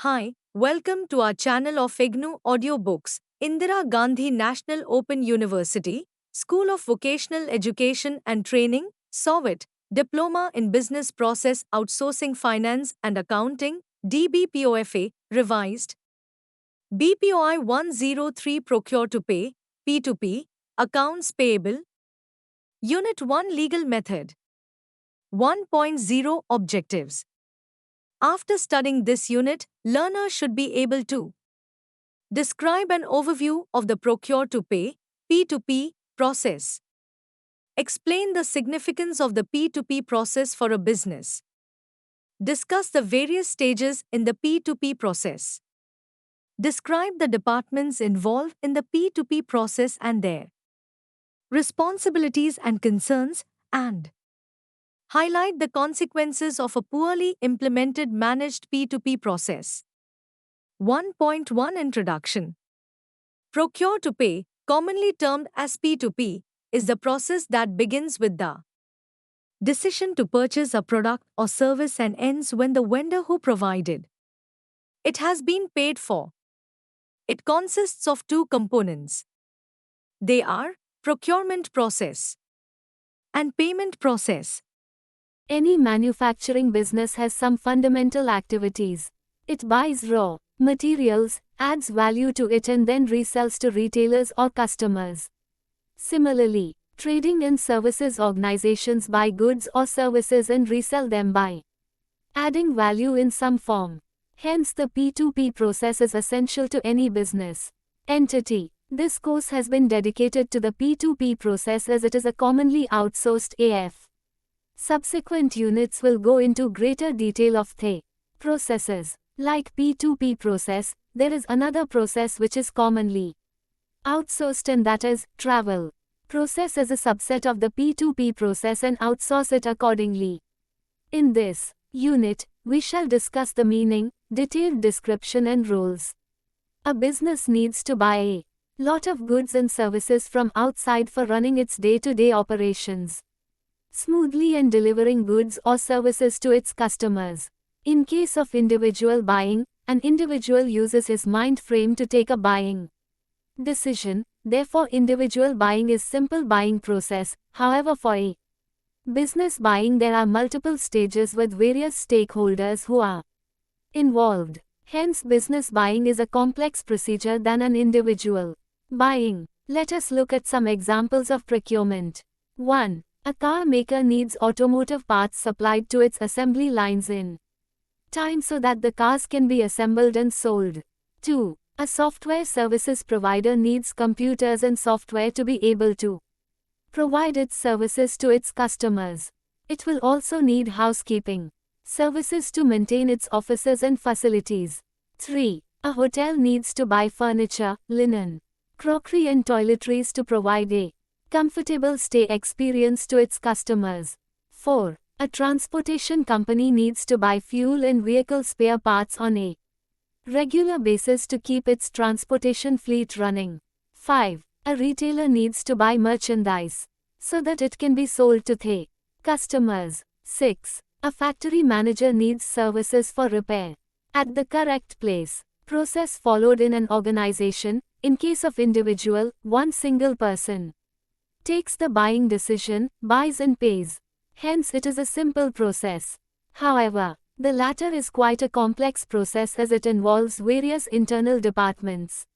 Hi, welcome to our channel of IGNOU Audiobooks, Indira Gandhi National Open University, School of Vocational Education and Training, SOVIT, Diploma in Business Process Outsourcing Finance and Accounting, DBPOFA, revised. BPOI 103 Procure to Pay, P2P, Accounts Payable, Unit 1 Legal Method. 1.0 Objectives. After studying this unit, learners should be able to describe an overview of the procure to pay (P2P) process. Explain the significance of the P2P process for a business. Discuss the various stages in the P2P process. Describe the departments involved in the P2P process and their responsibilities and concerns, and highlight the consequences of a poorly implemented managed P2P process. 1.1 Introduction. Procure to pay, commonly termed as P2P, is the process that begins with the decision to purchase a product or service and ends when the vendor who provided it has been paid for. It consists of two components. They are procurement process and payment process. Any manufacturing business has some fundamental activities. It buys raw materials, adds value to it and then resells to retailers or customers. Similarly, trading and services organizations buy goods or services and resell them by adding value in some form. Hence the P2P process is essential to any business entity. This course has been dedicated to the P2P process as it is a commonly outsourced AF. Subsequent units will go into greater detail of the processes. Like P2P process, there is another process which is commonly outsourced and that is travel process as a subset of the P2P process and outsource it accordingly. In this unit, we shall discuss the meaning, detailed description and rules. A business needs to buy a lot of goods and services from outside for running its day-to-day operations smoothly and delivering goods or services to its customers. In case of individual buying, an individual uses his mind frame to take a buying decision, therefore individual buying is simple buying process. However, for a business buying there are multiple stages with various stakeholders who are involved. Hence business buying is a complex procedure than an individual buying. Let us look at some examples of procurement. 1. A car maker needs automotive parts supplied to its assembly lines in time so that the cars can be assembled and sold. 2. A software services provider needs computers and software to be able to provide its services to its customers. It will also need housekeeping services to maintain its offices and facilities. 3. A hotel needs to buy furniture, linen, crockery and toiletries to provide a comfortable stay experience to its customers. 4. A transportation company needs to buy fuel and vehicle spare parts on a regular basis to keep its transportation fleet running. 5. A retailer needs to buy merchandise so that it can be sold to the customers. 6. A factory manager needs services for repair at the correct place. Process followed in an organization. In case of individual, one single person takes the buying decision, buys and pays. Hence it is a simple process. However, the latter is quite a complex process as it involves various internal departments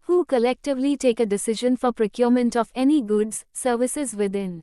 who collectively take a decision for procurement of any goods, services within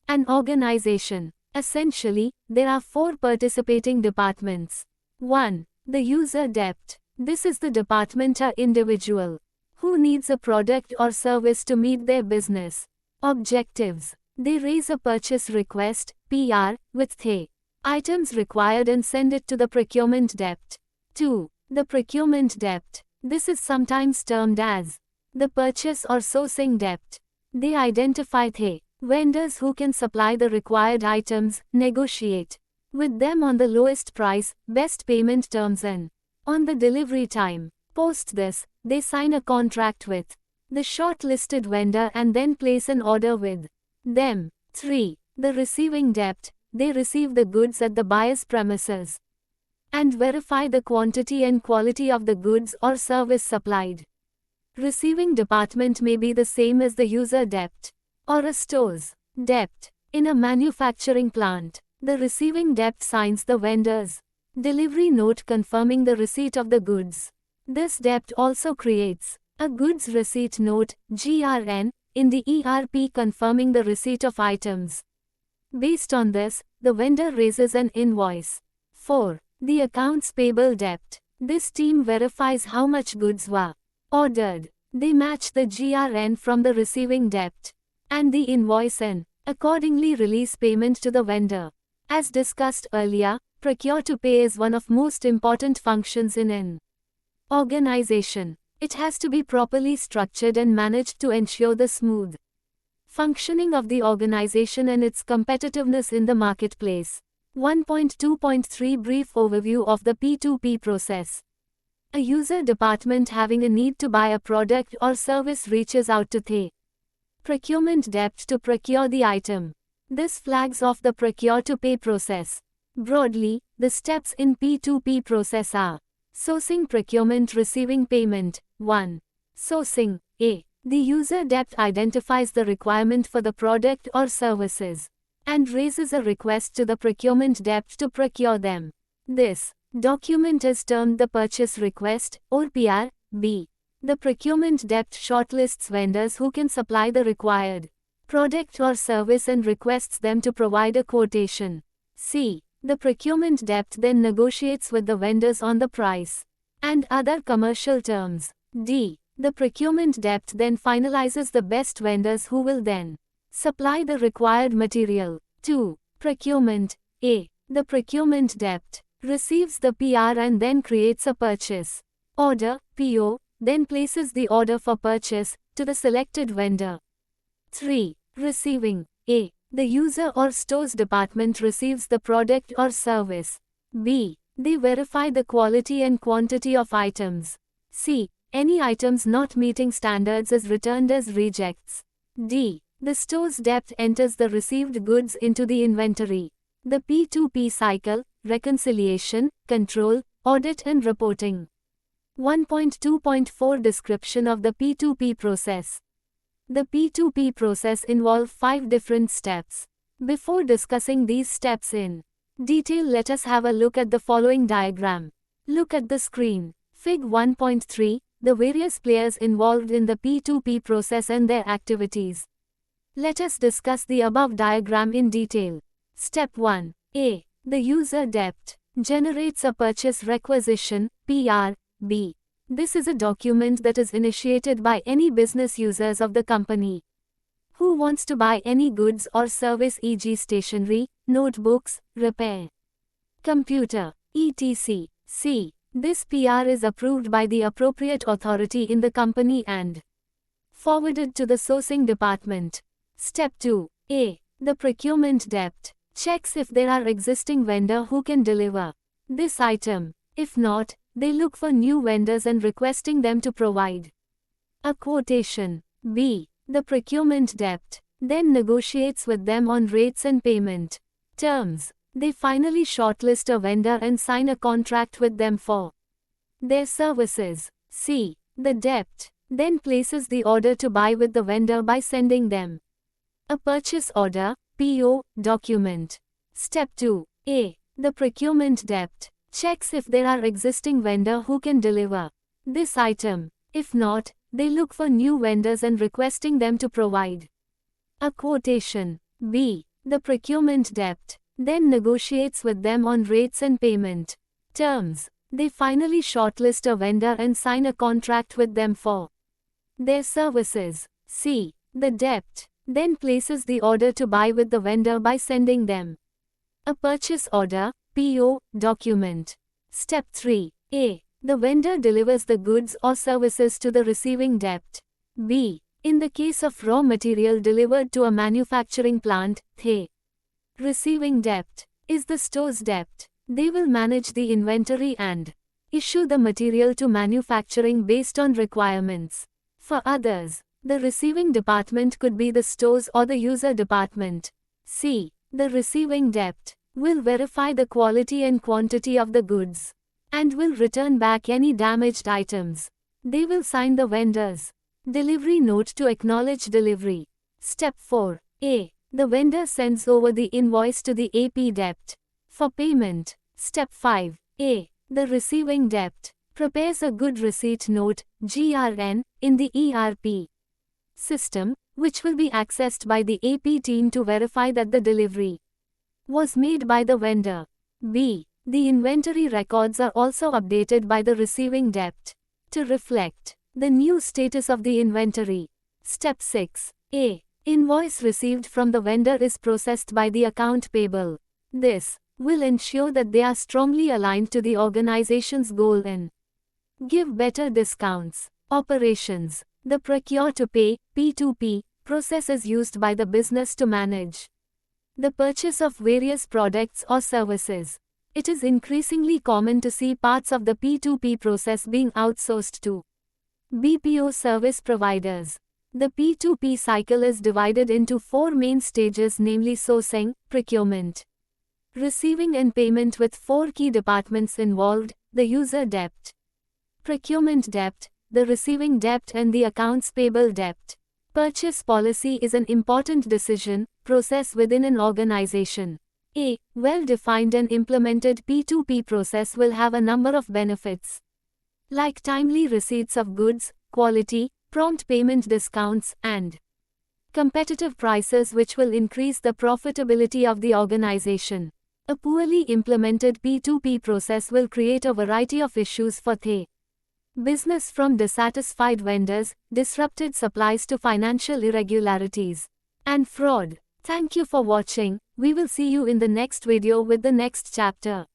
an organization. Essentially, there are four participating departments. 1. The user debt. This is the department or individual who needs a product or service to meet their business objectives. They raise a purchase request, PR, with the items required and send it to the procurement debt. 2. The procurement debt. This is sometimes termed as the purchase or sourcing debt. They identify the vendors who can supply the required items, negotiate with them on the lowest price, best payment terms and on the delivery time. Post this, they sign a contract with the shortlisted vendor and then place an order with them. 3. The receiving debt. They receive the goods at the buyer's premises. and verify the quantity and quality of the goods or service supplied. Receiving department may be the same as the user debt or a store's debt. In a manufacturing plant, the receiving debt signs the vendor's delivery note confirming the receipt of the goods. This debt also creates a goods receipt note (GRN) in the ERP confirming the receipt of items. Based on this, the vendor raises an invoice. 4. The accounts payable debt. This team verifies how much goods were ordered. They match the GRN from the receiving debt and the invoice and accordingly release payment to the vendor. As discussed earlier, procure to pay is one of most important functions in an organization. It has to be properly structured and managed to ensure the smooth functioning of the organization and its competitiveness in the marketplace. 1.2.3 Brief overview of the P2P process. A user department having a need to buy a product or service reaches out to the procurement debt to procure the item. This flags off the procure to pay process. Broadly, the steps in P2P process are: sourcing, procurement, receiving payment. 1. Sourcing. A. The user debt identifies the requirement for the product or services and raises a request to the procurement debt to procure them. This document is termed the purchase request, or PR. B. The procurement debt shortlists vendors who can supply the required product or service and requests them to provide a quotation. C. The procurement debt then negotiates with the vendors on the price and other commercial terms. D. The procurement debt then finalizes the best vendors who will then supply the required material. 2. Procurement. A. The procurement debt receives the PR and then creates a purchase order, PO, then places the order for purchase to the selected vendor. 3. Receiving. A. The user or stores department receives the product or service. B. They verify the quality and quantity of items. C. Any items not meeting standards is returned as rejects. D. The store's debt enters the received goods into the inventory. The P2P cycle: reconciliation, control, audit and reporting. 1.2.4 Description of the P2P process. The P2P process involves 5 different steps. Before discussing these steps in detail, let us have a look at the following diagram. Look at the screen. Fig 1.3, the various players involved in the P2P process and their activities. Let us discuss the above diagram in detail. Step 1. A. The user debt generates a purchase requisition, PR. B. This is a document that is initiated by any business users of the company who wants to buy any goods or service, e.g. stationery, notebooks, repair, computer, etc. C. This PR is approved by the appropriate authority in the company and forwarded to the sourcing department. Step 2. A. The procurement debt checks if there are existing vendor who can deliver this item. If not, they look for new vendors and requesting them to provide a quotation. B. The procurement debt then negotiates with them on rates and payment terms. They finally shortlist a vendor and sign a contract with them for their services. C. The debt then places the order to buy with the vendor by sending them a purchase order, PO, document. Step 2. A. The procurement debt checks if there are existing vendor who can deliver this item. If not, they look for new vendors and requesting them to provide a quotation. B. The procurement debt then negotiates with them on rates and payment terms. They finally shortlist a vendor and sign a contract with them for their services. C. The debt then places the order to buy with the vendor by sending them a purchase order, PO, document. Step 3. A. The vendor delivers the goods or services to the receiving debt. B. In the case of raw material delivered to a manufacturing plant, the receiving debt is the store's debt. They will manage the inventory and issue the material to manufacturing based on requirements. For others, the receiving department could be the stores or the user department. C. The receiving debt will verify the quality and quantity of the goods, and will return back any damaged items. They will sign the vendor's delivery note to acknowledge delivery. Step 4. A. The vendor sends over the invoice to the AP debt for payment. Step 5. A. The receiving debt prepares a good receipt note, GRN, in the ERP system, which will be accessed by the AP team to verify that the delivery was made by the vendor. B. The inventory records are also updated by the receiving debt to reflect the new status of the inventory. Step 6. A. Invoice received from the vendor is processed by the account payable. This will ensure that they are strongly aligned to the organization's goal and give better discounts. Operations. The procure-to-pay (P2P) process is used by the business to manage the purchase of various products or services. It is increasingly common to see parts of the P2P process being outsourced to BPO service providers. The P2P cycle is divided into 4 main stages, namely sourcing, procurement, receiving and payment, with 4 key departments involved: the user debt, procurement debt, the receiving debt, and the accounts payable debt. Purchase policy is an important decision process within an organization. A well-defined and implemented P2P process will have a number of benefits, like timely receipts of goods, quality, prompt payment discounts, and competitive prices, which will increase the profitability of the organization. A poorly implemented P2P process will create a variety of issues for the business, from dissatisfied vendors, disrupted supplies, to financial irregularities and fraud. Thank you for watching. We will see you in the next video with the next chapter.